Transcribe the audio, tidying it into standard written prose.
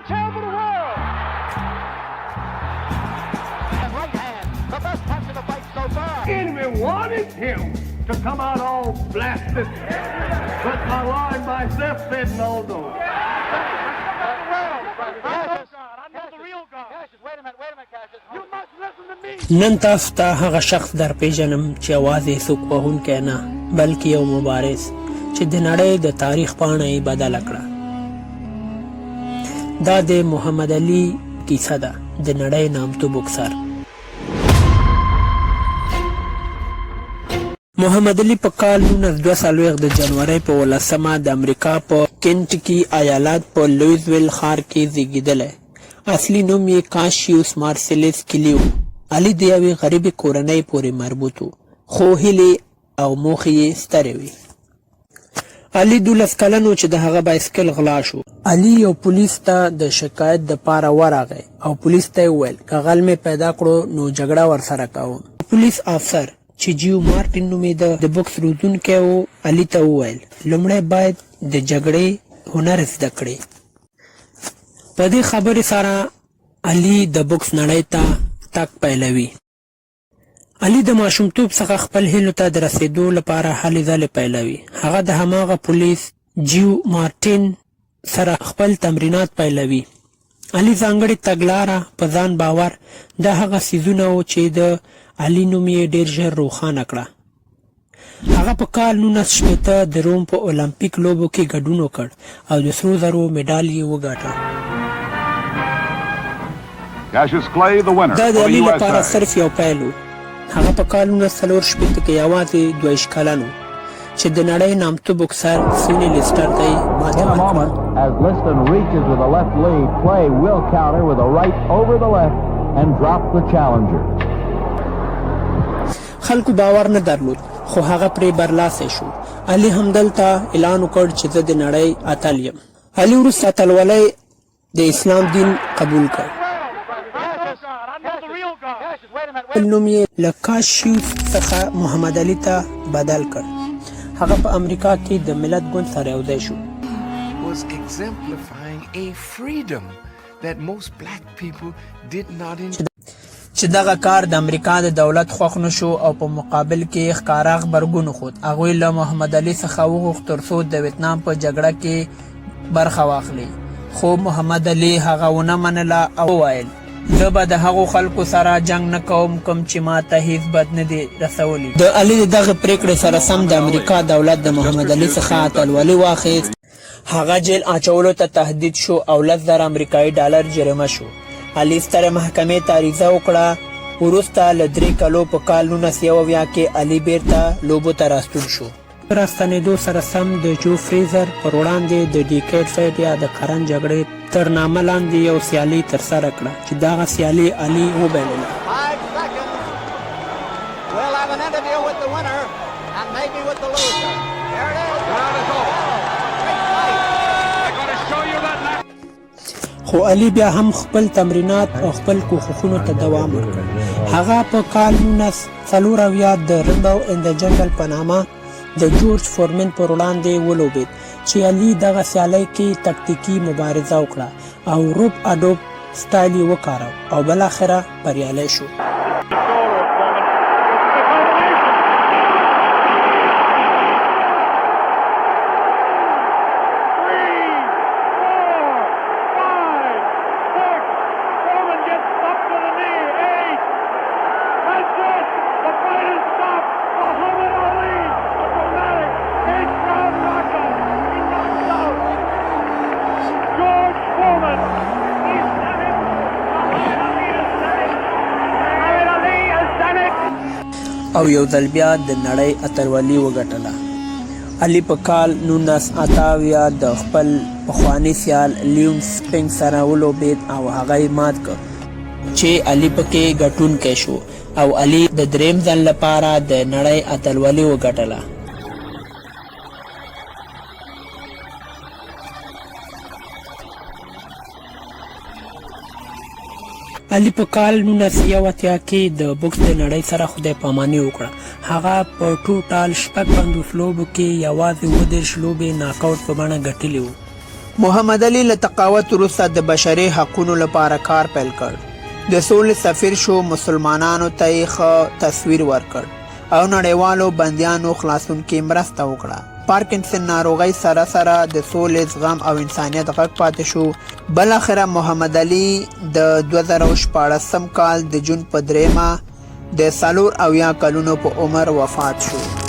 the champ of the world. And right hand, the best punch in the fight so far. Enemy wanted him to come out all blasted, but my Lord myself said no. نن تاسو ته هغه شخص در پیژنم چې یوازې څوک وهونکی نه بلکې یو مبارز چې د نړۍ د تاریخ پاڼه یې بدله کړه. دا د محمد علي کیسه ده، د نړۍ نامتو بوکسر. محمد علي په کال 1942 د جنورۍ په 18 د امریکا په کینټکی ایالت په لویزویل ښار کې زیږېدلی. اصلي نوم یې کاشیوس مارسیلس کیلی و. علي د یوې غریبې کورنۍ پورې مربوط و، خو هیلې او موخې یې سترې وې. علي 12 کلن و چې د هغه بایسکل غلا شو. علي یو پولیس ته د شکایت دپاره ورغی او پولیس ته یې وویل که غل مې پیدا کړو نو جګړه ورسره کوم. پولیس افسر چې جیو مارټین نومېده د بوکس روزونکی و، علي ته وویل لومړی باید د جګړې هنر زده کړې. په دې خبرې سره علي د بوکس نړۍ ته تګ پیلوي. علي د ماشومتوب څخه خپل هیلو ته د رسېدو لپاره هلې ځلې پیلوي. هغه د هماغه پولیس جیو مارټین سره خپل تمرینات پیلوي. علي ځانګړې تګلاره، په ځان باور، دا هغه څیزونه وو چې د علي نوم یې ډېر ژر روښانه کړه. هغه په کال 1960 د روم په اولمپیک لوبو کې ګډون وکړ او د سرو زرو مډال یې وګاټه. دا د علي لپاره صرف یو پیل و. هغه په کال 1964 کې یوازې 22 کلن و چې د نړۍ نامتو بوکسر سونی لیسټر ته یې ماته ورکړه. As Liston reaches with a left lead, Clay will counter with a right over the left and drop the challenger. خلکو باور نه درلود خو هغه پرې برلاسی شو. علي همدلته اعلان وکړ چې زه د نړۍ اتل یم. علي وروسته اتلولۍ د اسلام دین قبول کړ. نوم یې له کاشیوس څخه محمد علي ته بدل کړ. هغه په امریکا کې د ملت ګوند سره یوځای شو. was exemplifying a freedom that most black people did not enjoy. چې دغه کار د امریکا د دولت خوښ نه شو او په مقابل کې ښکاره غبرګون وښود. هغوی له محمد علي څخه وغوښت تر څو د ویتنام په جګړه کې برخه واخلي، خو محمد علي هغه ونه منله او وویل زه به د هغو خلکو سره جنګ نه کوم کوم چې ما ته هیڅ بد نه دي رسولي. د علي د دغه پریکړې سره سم د امریکا دولت د محمد علي څخه اتلولي واخیست. هغه جیل اچولو ته تهدید شو او 10,000 امریکایي ډالر جریمه شو. علي سترې محکمې ته عریضه وکړه. وروسته له 3 کالو په کال 1901 کې علي بیرته لوبو ته راستون شو. راستنېدو سره سم د جو فریزر پر وړاندې د ډیکیډ فایټ یا د قرن جګړې تر نامه لاندې یو سیالي ترسره کړه چې دغه سیالي علي وبایلله. 5 seconds. We'll have an interview with the winner and maybe with the loser. There it is. Great fight. I'm going to show you that now. خو علي بیا هم خپل تمرینات او خپل کوښښونو ته دوام ورکړ. هغه په کال 1904 د رمبو ان د جنګل په نامه د جورج فورمن پر وړاندې ولوبېد چې علي دغه سیالۍ کې تکتیکي مبارزه وکړه او روب اډوب سټایل یې وکاراو او بالاخره بریالی شو. او یو ځل بیا د نړۍ اتلولي وګټله. علي په کال 1988 د خپل پخواني سیال لیون سپینګ سره ولوبېد او هغه یې مات کړ چې علي پکې ګټونکی شو او علي د دریم ځل لپاره د نړۍ اتلولي وګټله. علي په کال 1980 کې د بوکس د نړۍ سره خدای پاماني وکړه. هغه په ټوټال 56 لوبو کې یوازې 29 لوبې ناکاوټ په بڼه ګټلې وو. محمد علي له تقاعد وروسته د بشري حقونو لپاره کار پیل کړ. د سولې سفیر شو، مسلمانانو ته یې ښه تصویر ورکړ او نړیوالو بندیانو خلاصون کې مرسته وکړه. پارکنسن ناروغۍ سره سره د سولې، زغم او انسانیت غږ پاتې شو. بالاخره محمد علي د 2014 کال د جون په 3 د 4 کلونو په عمر وفات شو.